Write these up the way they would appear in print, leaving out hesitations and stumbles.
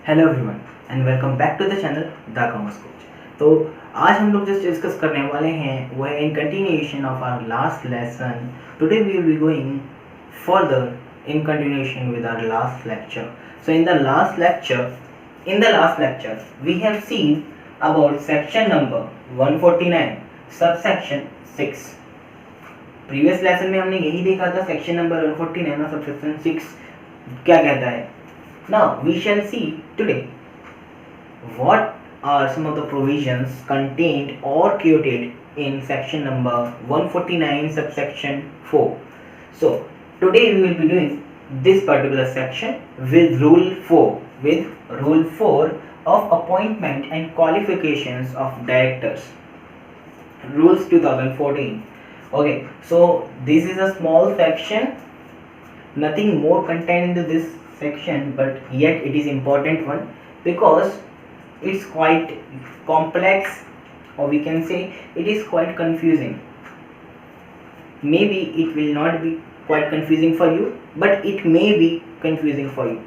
Hello everyone and welcome back to the channel the commerce coach. तो आज हम लोग जस्ट डिस्कस करने वाले हैं वो है in continuation of our last lesson. Today we will be going further in continuation with our last lecture. So in the last lecture we have seen about section number 149 subsection 6. Previous lesson में हमने यही देखा था section number 149 और subsection 6 क्या कहता है. Now we shall see today what are some of the provisions contained or quoted in section number 149 subsection 4. So today we will be doing this particular section with rule 4 of appointment and qualifications of directors, rules 2014. Okay, so this is a small section, nothing more contained into this section, but yet it is important one because it's quite complex, or we can say it is quite confusing. Maybe it will not be quite confusing for you, but it may be confusing for you.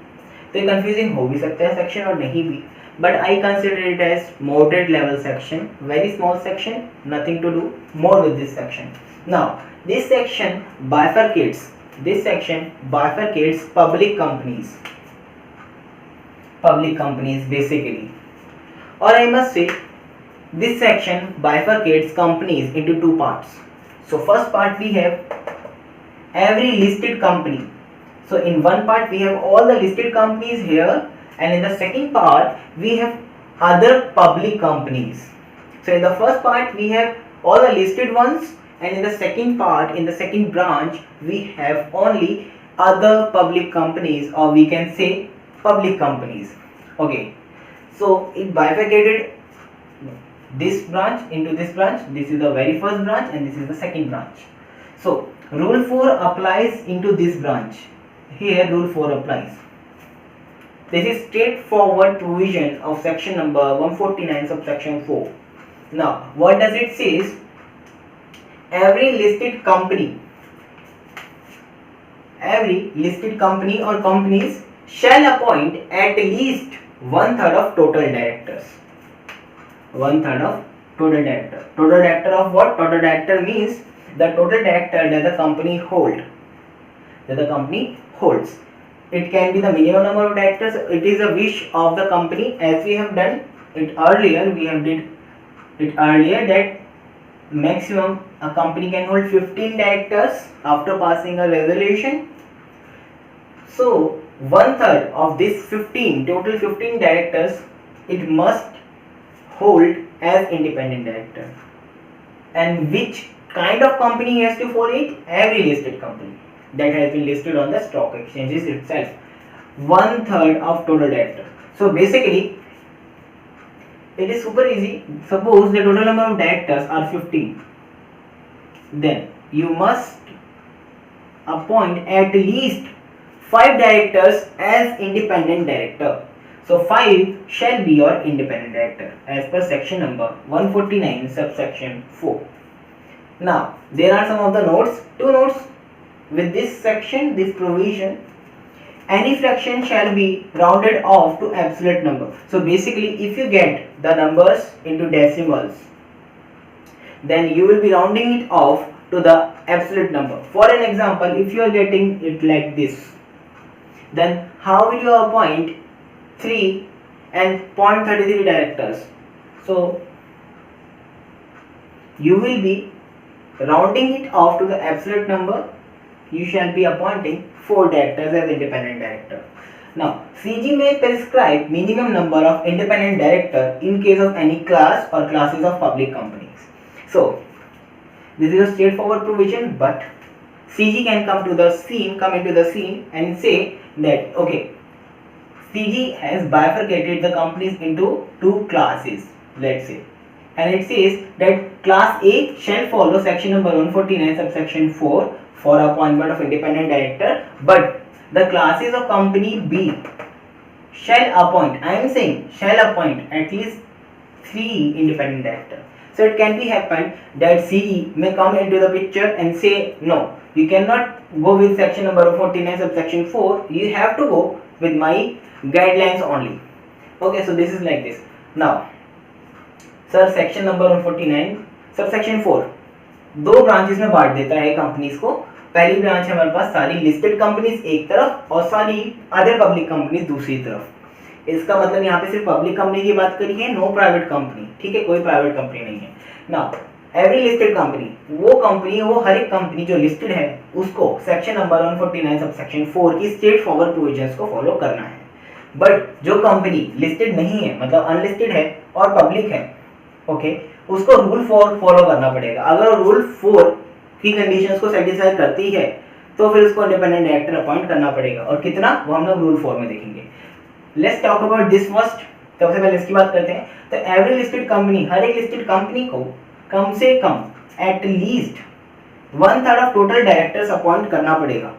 तो ये confusing हो भी सकता है section और नहीं भी, but I consider it as moderate level section, very small section, nothing to do more with this section. Now this section bifurcates public companies basically, or I must say this section bifurcates companies into two parts. So first part we have every listed company. So in one part we have all the listed companies here, and in the second part we have other public companies. So in the first part we have all the listed ones, and in the second part, in the second branch, we have only other public companies, or we can say public companies. Okay, so it bifurcated this branch into this branch. This is the very first branch and this is the second branch. So rule 4 applies into this branch. Here rule 4 applies. This is straightforward provision of section number 149 subsection 4. Now what does it say? Every listed company or companies shall appoint at least 1/3 of total directors. 1/3 of total director. Total director of what? Total director means the total director that the company holds. It can be the minimum number of directors. It is a wish of the company, as we have done it earlier. We have did it earlier that maximum a company can hold 15 directors after passing a resolution. So 1/3 of this total 15 directors, it must hold as independent director. And which kind of company has to hold it? Every listed company that has been listed on the stock exchanges itself. 1/3 of total director. So basically it is super easy. Suppose the total number of directors are 15, then you must appoint at least 5 directors as independent director. So 5 shall be your independent director as per section number 149 subsection 4. Now there are some of the notes, 2 notes with this section, this provision. Any fraction shall be rounded off to absolute number. So basically if you get the numbers into decimals, then you will be rounding it off to the absolute number. For an example, if you are getting it like this, then how will you appoint 3 and 0.33 directors? So you will be rounding it off to the absolute number. You shall be appointing 4 directors as independent director. Now CG may prescribe minimum number of independent director in case of any class or classes of public companies. So this is a straightforward provision, but CG can come into the scene and say that okay, CG has bifurcated the companies into 2 classes, let's say, and it says that class A shall follow section number 149 subsection 4 for appointment of independent director, but the classes of company B shall appoint, I am saying shall appoint at least 3 independent directors. So it can be happen that CE may come into the picture and say no, you cannot go with section number 49 subsection 4, you have to go with my guidelines only. Okay, so this is like this. Now sir section number 149 sub section 4 दो branches में बांट देता है companies को. पहली branch है हमारे पास सारी लिस्टेड कंपनीज एक तरफ और सारी अदर पब्लिक कंपनीज दूसरी तरफ. इसका मतलब यहाँ पे सिर्फ पब्लिक कंपनी की बात करी है, नो प्राइवेट कंपनी. ठीक है, कोई प्राइवेट कंपनी नहीं है. नाउ एवरी लिस्टेड कंपनी, वो कंपनी, वो हर एक कंपनी जो लिस्टेड है उसको सेक्शन नंबर 149 सब सेक्शन 4 की स्ट्रेट फॉरवर्ड प्रोविजंस को फॉलो करना है. बट जो कंपनी लिस्टेड नहीं है, मतलब अनलिस्टेड है और पब्लिक है, ओके, उसको रूल 4 फॉलो करना पड़ेगा. अगर रूल 4 की कंडीशंस को सेटिस्फाई करती है तो फिर उसको इंडिपेंडेंट डायरेक्टर अपॉइंट करना पड़ेगा. और कितना, वो हम लोग रूल 4 में देखेंगे. Let's talk about this first. सबसे पहले इसकी बात करते हैं. तो एवरी लिस्टेड कंपनी, हर एक लिस्टेड कंपनी को कम से कम at least 1/3 of total directors appoint करना पड़ेगा.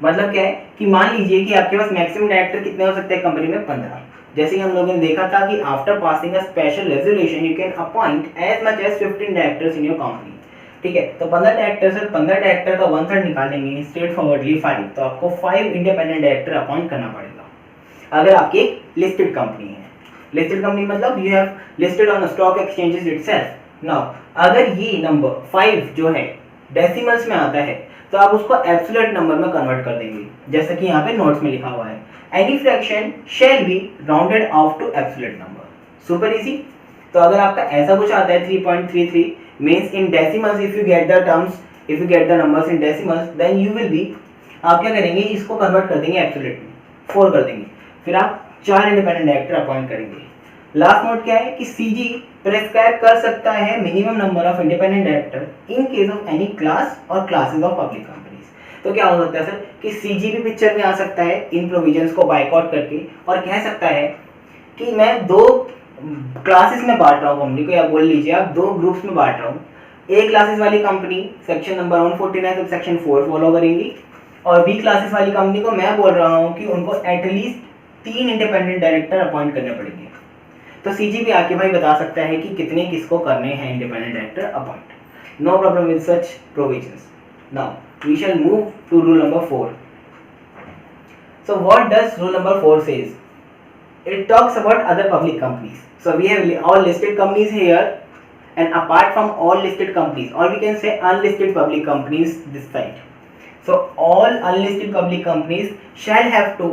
मतलब क्या है कि मान लीजिए कि आपके पास मैक्सिमम डायरेक्टर कितने हो सकते हैं कंपनी में, 15. जैसे कि हम लोगों ने देखा था कि after passing a special resolution you can appoint as much as 15 directors in your company. ठीक है, तो 15 डायरेक्टर से 15 डायरेक्टर का 1/3 निकालेंगे स्ट्रेट फॉरवर्डली 5, तो आपको 5 इंडिपेंडेंट डायरेक्टर अपॉइंट करना पड़ेगा अगर आपकी एक लिस्टेड कंपनी है. लिस्टेड कंपनी मतलब you have listed on stock exchanges itself. Now अगर ये नंबर 5 जो है डेसिमल्स में आता है तो आप उसको एब्सोल्यूट नंबर में कन्वर्ट कर देंगे, जैसा कि यहाँ पे नोट्स में लिखा हुआ है. Any fraction shall be rounded off to absolute number. Super easy. तो अगर आपका ऐसा कुछ आता है 3.33 means in decimals, if you get the terms, if you get the numbers in decimals, then you will be, आप क्या करेंगे, इसको कन्वर्ट कर देंगे एब्सोल्यूट में, 4 कर देंगे. फिर आप 4 इंडिपेंडेंट डायरेक्टर अपॉइंट करेंगे. लास्ट नोट क्या है कि सीजी प्रेस्क्राइब कर सकता है minimum number of independent director in case of any class और क्लासेस ऑफ पब्लिक कंपनीज. तो क्या हो सकता है सर कि सीजी भी पिक्चर में आ सकता है इन प्रोविजंस को बायकॉट करके और कह सकता है कि मैं 2 क्लासेस में बांट रहा हूँ कंपनी को, या बोल लीजिए आप 2 ग्रुप्स में बांट रहा हूँ. ए क्लासेस वाली company section number 149 sub section 4 follow करेंगी और बी क्लासेस वाली कंपनी को मैं बोल रहा हूँ कि उनको एटलीस्ट 3 इंडिपेंडेंट डायरेक्टर अपॉइंट करने पड़ेंगे. तो सीजी भी आके भाई बता सकता है कि कितने किसको करने हैं independent director appoint. No problem with such provisions. Now we shall move to rule number 4. So what does rule number 4 says? It talks about other public companies. So we have all listed companies here, and apart from all listed companies, or we can say unlisted public companies this side. So all unlisted public companies shall have to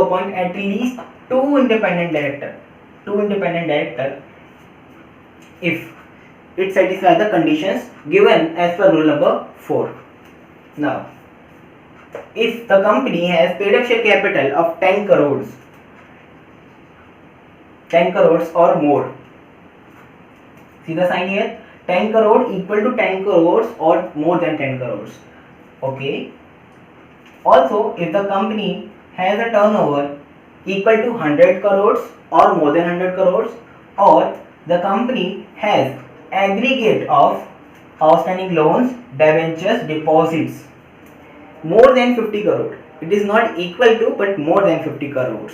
appoint at least 2 independent director if it satisfies the conditions given as per rule number 4. Now, if the company has paid up share capital of 10 crores or more, see the sign here, 10 crore equal to 10 crores or more than 10 crores. Okay. Also, if the company has a turnover equal to 100 crores or more than 100 crores, or the company has aggregate of outstanding loans, debentures, deposits more than 50 crore. It is not equal to but more than 50 crores.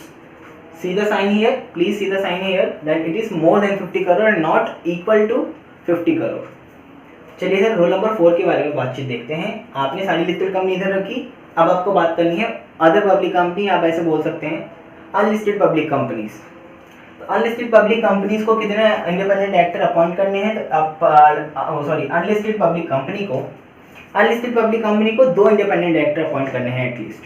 See the sign here, please see the sign here that it is more than 50 crore and not equal to 50 crore. चलिए sir rule number 4 के बारे में बातचीत देखते हैं. आपने सारी listed company इधर रखी, अब आपको बात करनी है अदर पब्लिक कंपनी, आप ऐसे बोल सकते हैं अनलिस्टेड पब्लिक कंपनीज. तो अनलिस्टेड पब्लिक कंपनीज को कितने इंडिपेंडेंट डायरेक्टर अपॉइंट करने हैं? तो आप अनलिस्टेड पब्लिक कंपनी को 2 इंडिपेंडेंट डायरेक्टर अपॉइंट करने हैं एटलीस्ट.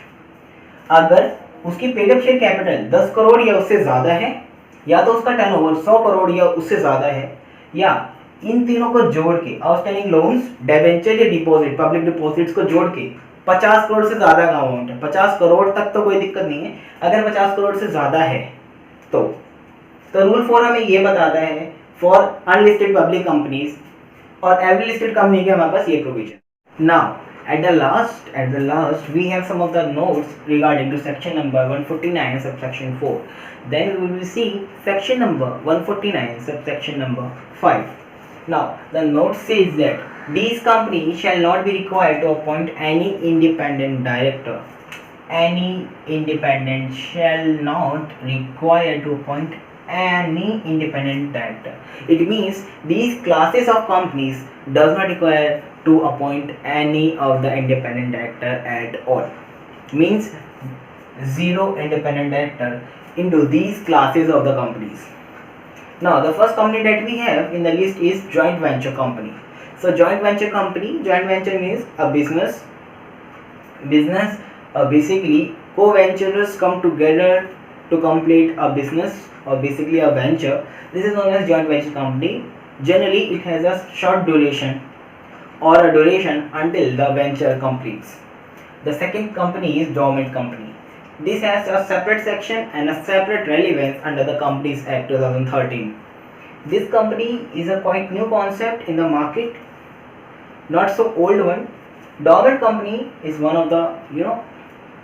अगर उसकी paid up share capital 10 crore या उससे ज़्यादा है, या तो उसका टर्नओवर 100 करोड़ या उससे ज़्यादा है, या इन तीनों को जोड़ के आउटस्टैंडिंग लोन्स, डेबेंचर या डिपॉजिट, पब्लिक डिपॉजिट्स को जोड़ के 50 करोड़ से ज़्यादा का अमाउंट है. 50 करोड़ तक तो कोई दिक्कत नहीं है, अगर 50 करोड़ से ज़्यादा है तो रूल 4 हमें ये बताता है फॉर अनलिस्टेड पब्लिक कंपनीज और एवरी लिस्टेड कंपनी के हमारे पास ये provision. Now at the last we have some of the notes regarding to section number 149 subsection 4. Then we will see section number 149 subsection number 5. Now the note says that these companies shall not be required to appoint any independent director. Any independent shall not required to appoint any independent director. It means these classes of companies does not require to appoint any of the independent director at all. Means zero independent director into these classes of the companies. Now the first company that we have in the list is joint venture company. So joint venture company, joint venture means a business basically co-venturers come together to complete a business or basically a venture. This is known as joint venture company. Generally it has a short duration or a duration until the venture completes. The second company is dormant company. This has a separate section and a separate relevance under the Companies Act 2013. This company is a quite new concept in the market, not so old one. Dormant company is one of the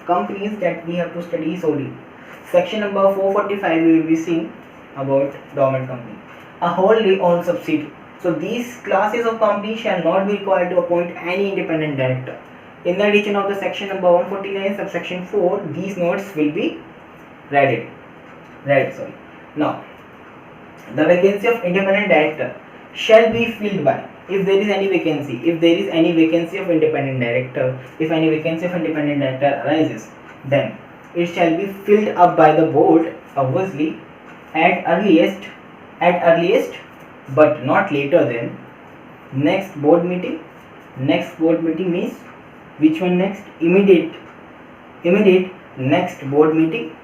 companies that we have to study solely. Section number 445 we will be seeing about dormant company. A wholly owned subsidiary. So these classes of companies shall not be required to appoint any independent director. In the addition of the section number 149 subsection 4, these notes will be read. Now, the vacancy of independent director shall be filled by, if there is any vacancy of independent director, if any vacancy of independent director arises, then it shall be filled up by the board, obviously, at earliest, but not later than next board meeting. Next board meeting means which one next? Immediate next board meeting,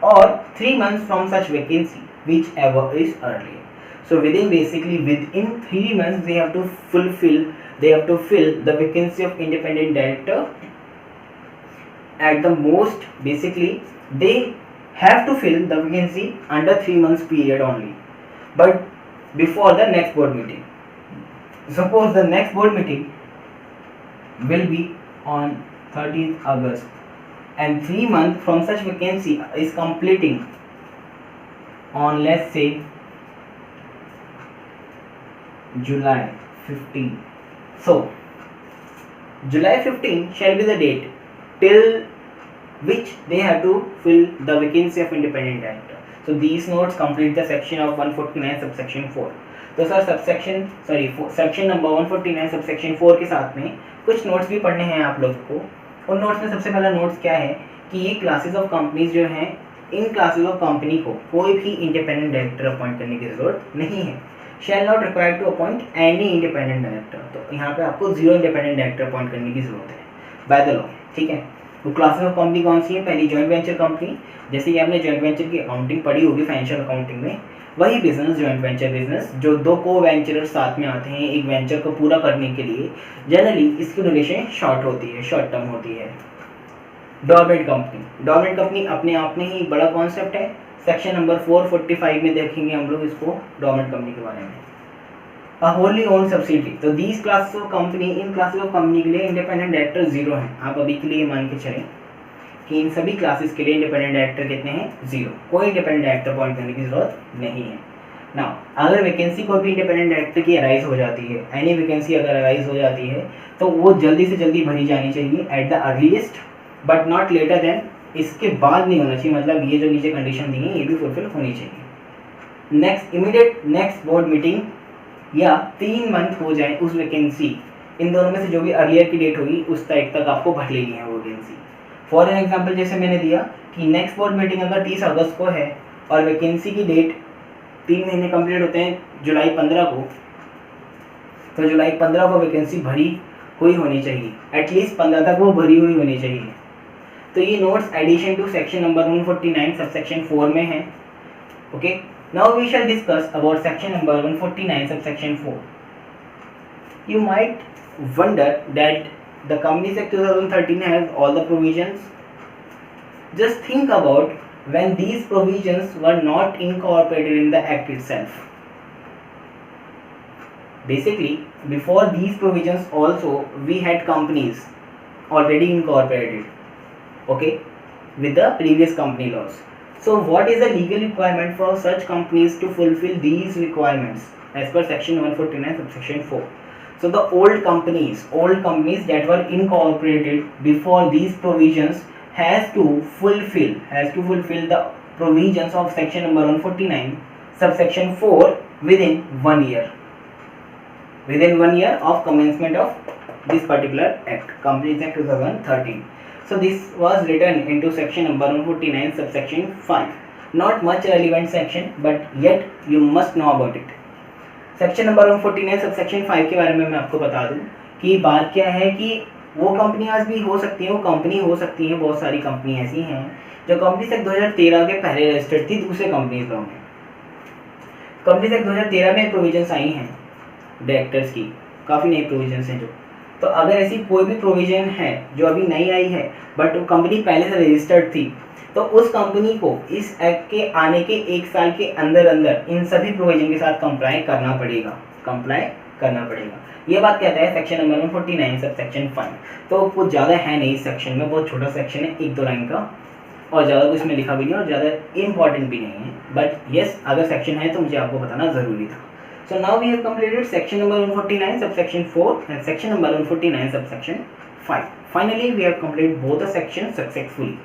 or 3 months from such vacancy, whichever is earlier. So within 3 months they have to fill the vacancy of independent director. At the most, basically they have to fill the vacancy under 3 months period only, but before the next board meeting. Suppose the next board meeting will be on 13th August and 3 months from such vacancy is completing on, let's say, July 15. So July 15 shall be the date till which they have to fill the vacancy of independent director. So these notes complete the section of 149 subsection 4. तो sir section number 149 subsection 4 के साथ में कुछ notes भी पढ़ने हैं आप लोगों को। उन नोट्स में सबसे पहला नोट्स क्या है कि ये क्लासेस ऑफ कंपनीज जो हैं, इन क्लासेस ऑफ कंपनी को कोई भी इंडिपेंडेंट डायरेक्टर अपॉइंट करने की जरूरत नहीं है। Shall not required to appoint any independent director, तो यहाँ पे आपको 0 इंडिपेंडेंट डायरेक्टर अपॉइंट करने की जरूरत है बाय द लॉ, ठीक है। तो क्लासेस ऑफ कंपनी कौन सी है? पहली जॉइंट वेंचर कंपनी, जैसे कि आपने जॉइंट वेंचर की अकाउंटिंग पढ़ी होगी फाइनेंशियल अकाउंटिंग में, वही बिजनेस जॉइंट वेंचर बिजनेस जो दो को वेंचरर्स साथ में आते हैं एक वेंचर को पूरा करने के लिए। जनरली इसकी ड्यूरेशन शॉर्ट होती है, शॉर्ट टर्म होती है। डोरमेंट कंपनी अपने आप में ही बड़ा कॉन्सेप्ट है। सेक्शन नंबर 445 में देखेंगे हम लोग इसको, डोरमेंट कंपनी के बारे में। अ होली ओन सब्सिडी, तो these classes of company, in classes of company के लिए इंडिपेंडेंट डायरेक्टर 0 है। आप अभी के लिए मान के चलें कि इन सभी क्लासेस के लिए इंडिपेंडेंट डायरेक्टर कितने हैं? 0। कोई इंडिपेंडेंट डायरेक्टर अपॉइंट करने की जरूरत नहीं है। नाउ अगर वैकेंसी कोई भी इंडिपेंडेंट डायरेक्टर की अराइज हो जाती है, एनी वैकेंसी अगर अराइज हो जाती है तो वो जल्दी से जल्दी भरी जानी चाहिए at the earliest but not later than, इसके बाद नहीं होना चाहिए। मतलब ये जो नीचे कंडीशन दी है ये भी फुलफिल होनी चाहिए। नेक्स्ट बोर्ड मीटिंग या 3 मंथ हो जाए उस वैकेंसी, इन दोनों में से जो भी अर्लियर की डेट होगी उस तारीख तक आपको भर लेनी है वो वैकेंसी। फॉर एन एग्जाम्पल जैसे मैंने दिया कि नेक्स्ट बोर्ड मीटिंग अगर 30 अगस्त को है और वैकेंसी की डेट 3 महीने कंप्लीट होते हैं जुलाई 15 को, तो जुलाई 15 को वैकेंसी भरी हुई होनी चाहिए, एटलीस्ट 15 तक वो भरी हुई होनी चाहिए। तो ये notes addition to section number 149 subsection 4 में है। Okay, now we shall discuss about section number 149 subsection 4। You might wonder that the Companies Act 2013 has all the provisions. Just think about when these provisions were not incorporated in the act itself. Basically, before these provisions also we had companies already incorporated, okay, with the previous company laws. So what is the legal requirement for such companies to fulfill these requirements as per section 149 subsection 4? So the old companies that were incorporated before these provisions has to fulfill the provisions of section number 149 subsection 4 within 1 year. Within 1 year of commencement of this particular act, Companies Act 2013. So this was written into section number 149 subsection 5. Not much relevant section, but yet you must know about it. Section number 149 subsection 5 के बारे में मैं आपको बता दूं कि बात क्या है कि वो कंपनियां भी हो सकती हैं, वो कंपनी हो सकती हैं, बहुत सारी कंपनी ऐसी हैं जो कंपनी सेक्ट 2013 के पहले रजिस्टर्ड थी दूसरे कंपनीज में। कंपनी सेक्ट 2013 में प्रोविजंस आई हैं डायरेक्टर्स की, काफ़ी नई प्रोविजंस हैं जो, तो अगर ऐसी कोई भी प्रोविज़न है जो अभी नई आई है बट वो कंपनी पहले से रजिस्टर्ड थी, तो उस कंपनी को इस एक्ट के आने के 1 साल के अंदर अंदर इन सभी प्रोविजन के साथ कंप्लाई करना पड़ेगा। ये बात कहता है सेक्शन नंबर 149 सब सेक्शन 5। तो कुछ ज़्यादा है नहीं इस सेक्शन में, बहुत छोटा सेक्शन है, 1-2 लाइन का, और ज़्यादा कुछ में लिखा भी नहीं और ज़्यादा इम्पॉर्टेंट भी नहीं है, बट येस अगर सेक्शन है तो मुझे आपको बताना ज़रूरी था। So now we have completed section number 149 subsection 4 and section number 149 subsection 5. Finally we have completed both the sections successfully.